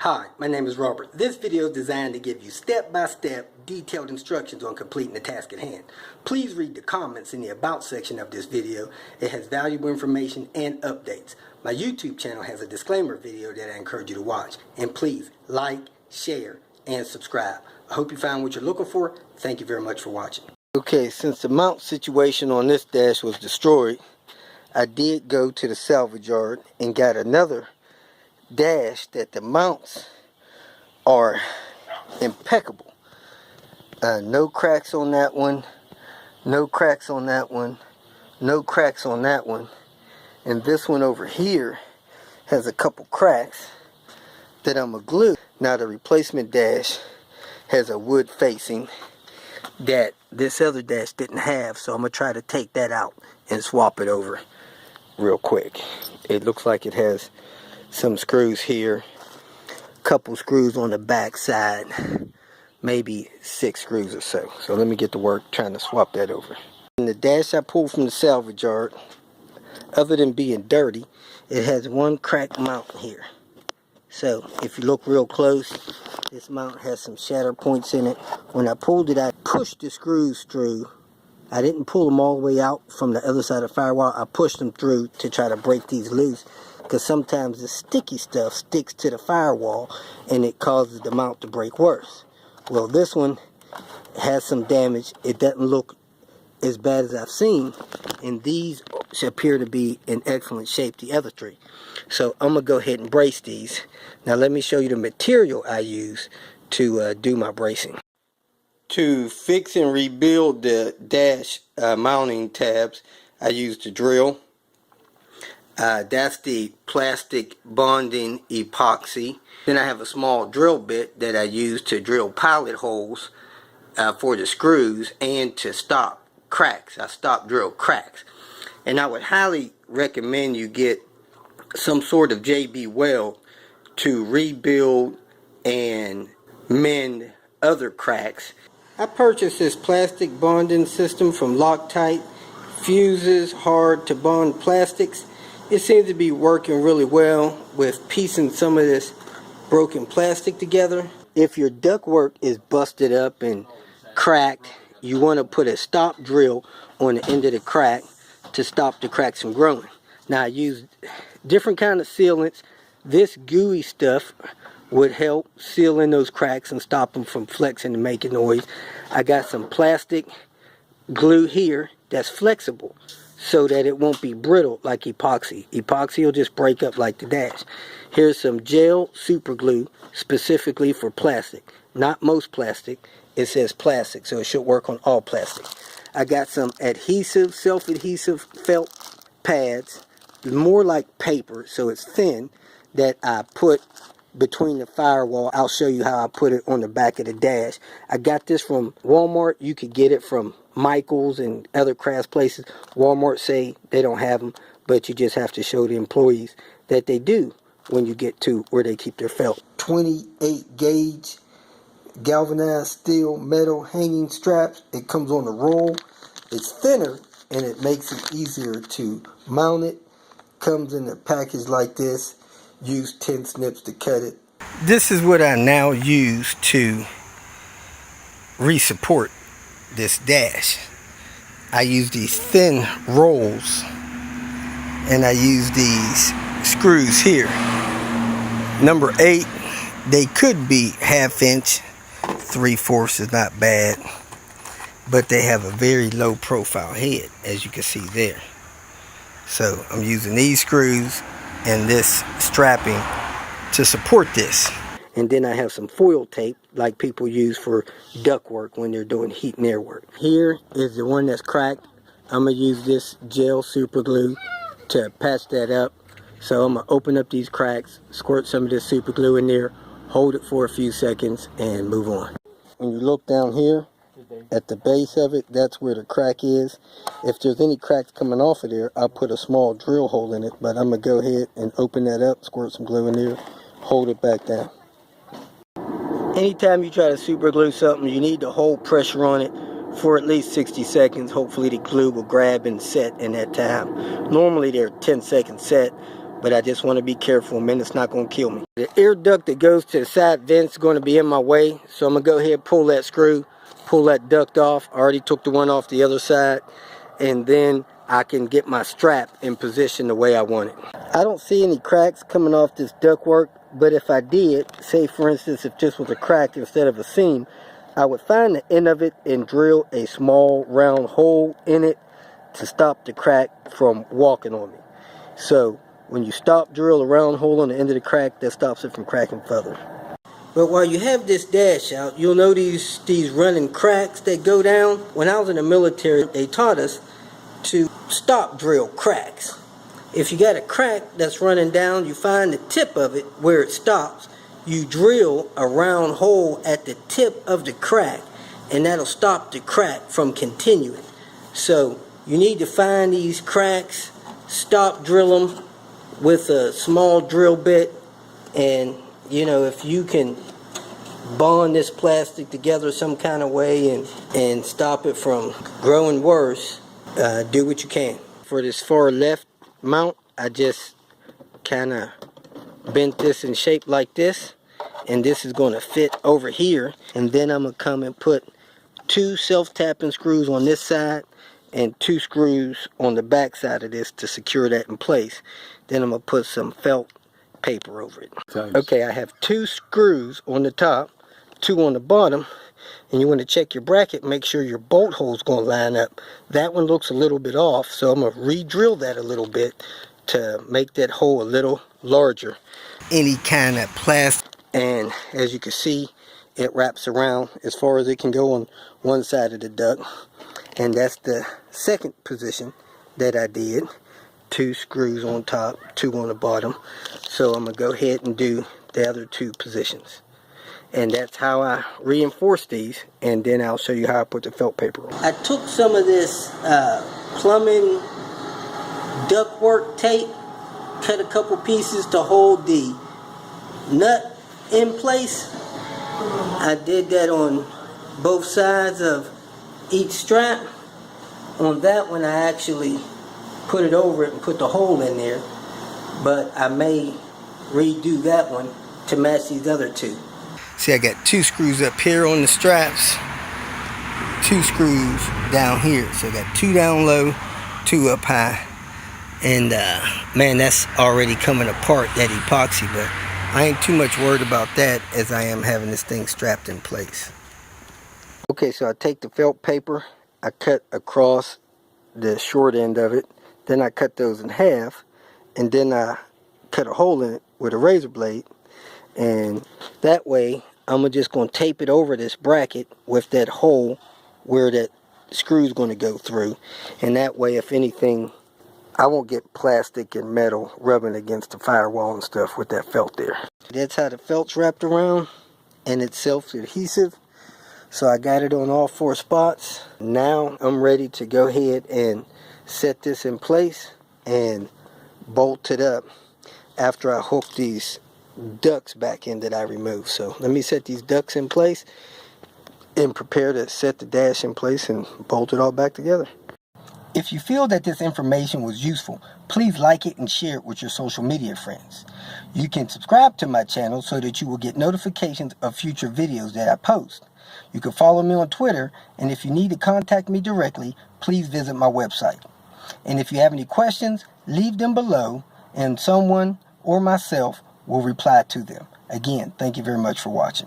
Hi, my name is Robert. This video is designed to give you step-by-step detailed instructions on completing the task at hand. Please read the comments in the About section of this video. It has valuable information and updates. My YouTube channel has a disclaimer video that I encourage you to watch. And please like, share, and subscribe. I hope you found what you're looking for. Thank you very much for watching. Okay, since the mount situation on this dash was destroyed, I did go to the salvage yard and got another dash that the mounts are impeccable. No cracks on that one, no cracks on that one, no cracks on that one, and this one over here has a couple cracks that I'm gonna glue. Now the replacement dash has a wood facing that this other dash didn't have, so I'm gonna try to take that out and swap it over real quick. It looks like it has some screws here, couple screws on the back side, maybe 6 screws or so. So let me get to work trying to swap that over. And the dash I pulled from the salvage yard, other than being dirty, it has one cracked mount here. So if you look real close, this mount has some shatter points in it. When I pulled it, I pushed the screws through. I didn't pull them all the way out from the other side of the firewall. I pushed them through to try to break these loose, because sometimes the sticky stuff sticks to the firewall and it causes the mount to break worse. Well, this one has some damage. It doesn't look as bad as I've seen, and these appear to be in excellent shape, the other 3. So I'm gonna go ahead and brace these. Now let me show you the material I use to do my bracing. To fix and rebuild the dash mounting tabs, I used a drill. That's the plastic bonding epoxy. Then I have a small drill bit that I use to drill pilot holes for the screws and to stop cracks. I stop drill cracks. And I would highly recommend you get some sort of JB Weld to rebuild and mend other cracks. I purchased this plastic bonding system from Loctite. Fuses hard to bond plastics. It seems to be working really well with piecing some of this broken plastic together. If your ductwork is busted up and cracked, you want to put a stop drill on the end of the crack to stop the cracks from growing. Now I use different kind of sealants. This gooey stuff would help seal in those cracks and stop them from flexing and making noise. I got some plastic glue here that's flexible, so that it won't be brittle like epoxy. Epoxy will just break up like the dash. Here's some gel super glue specifically for plastic. Not most plastic. It says plastic, so it should work on all plastic. I got some adhesive, self-adhesive felt pads, more like paper, so it's thin, that I put between the firewall. I'll show you how I put it on the back of the dash. I got this from Walmart. You could get it from Michael's and other crafts places. Walmart say they don't have them, but you just have to show the employees that they do when you get to where they keep their felt. 28 gauge galvanized steel metal hanging straps. It comes on a roll. It's thinner and it makes it easier to mount it. Comes in a package like this. Use 10 snips to cut it. This is what I now use to re-support this dash. I use these thin rolls and I use these screws here. Number 8, they could be 1/2 inch, 3/4 is not bad, but they have a very low profile head, as you can see there. So I'm using these screws and this strapping to support this. And then I have some foil tape like people use for duct work when they're doing heat and air work. Here is the one that's cracked. I'm going to use this gel super glue to patch that up. So I'm going to open up these cracks, squirt some of this super glue in there, hold it for a few seconds, and move on. When you look down here at the base of it, that's where the crack is. If there's any cracks coming off of there, I'll put a small drill hole in it, but I'm going to go ahead and open that up, squirt some glue in there, hold it back down. Anytime you try to super glue something, you need to hold pressure on it for at least 60 seconds. Hopefully the glue will grab and set in that time. Normally they're 10 seconds set, but I just want to be careful, man. It's not going to kill me. The air duct that goes to the side vent is going to be in my way, so I'm going to go ahead and pull that screw, pull that duct off. I already took the one off the other side, and then I can get my strap in position the way I want it. I don't see any cracks coming off this ductwork, but if I did, say for instance if this was a crack instead of a seam, I would find the end of it and drill a small round hole in it to stop the crack from walking on me. So when you drill a round hole on the end of the crack, that stops it from cracking further. But while you have this dash out, you'll know these running cracks that go down. When I was in the military, they taught us to stop drill cracks. If you got a crack that's running down, you find the tip of it where it stops. You drill a round hole at the tip of the crack, and that'll stop the crack from continuing. So you need to find these cracks, stop drill them with a small drill bit, and you know, if you can bond this plastic together some kind of way and stop it from growing worse, do what you can. For this far left mount, I just kind of bent this in shape like this, and this is going to fit over here, and then I'm going to come and put 2 self-tapping screws on this side and 2 screws on the back side of this to secure that in place. Then I'm going to put some felt paper over it. Okay, I have 2 screws on the top, 2 on the bottom, and you want to check your bracket, make sure your bolt hole's going to line up. That one looks a little bit off, so I'm going to re-drill that a little bit to make that hole a little larger. Any kind of plastic, and as you can see, it wraps around as far as it can go on one side of the duct, and that's the second position that I did. 2 screws on top, 2 on the bottom. So I'm going to go ahead and do the other 2 positions. And that's how I reinforce these, and then I'll show you how I put the felt paper on. I took some of this plumbing ductwork tape, cut a couple pieces to hold the nut in place. I did that on both sides of each strap. On that one I actually put it over it and put the hole in there, but I may redo that one to match these other 2. See, I got 2 screws up here on the straps, 2 screws down here. So I got 2 down low, 2 up high, and man, that's already coming apart, that epoxy, but I ain't too much worried about that as I am having this thing strapped in place. Okay, so I take the felt paper, I cut across the short end of it, then I cut those in half, and then I cut a hole in it with a razor blade, and that way I'm just going to tape it over this bracket with that hole where that screw is going to go through, and that way if anything I won't get plastic and metal rubbing against the firewall and stuff with that felt there. That's how the felt's wrapped around, and it's self-adhesive. So I got it on all 4 spots. Now I'm ready to go ahead and set this in place and bolt it up after I hook these ducts back in that I removed. So let me set these ducts in place and prepare to set the dash in place and bolt it all back together. If you feel that this information was useful, please like it and share it with your social media friends. You can subscribe to my channel so that you will get notifications of future videos that I post. You can follow me on Twitter, and if you need to contact me directly, please visit my website. And if you have any questions, leave them below, and someone or myself will reply to them. Again, thank you very much for watching.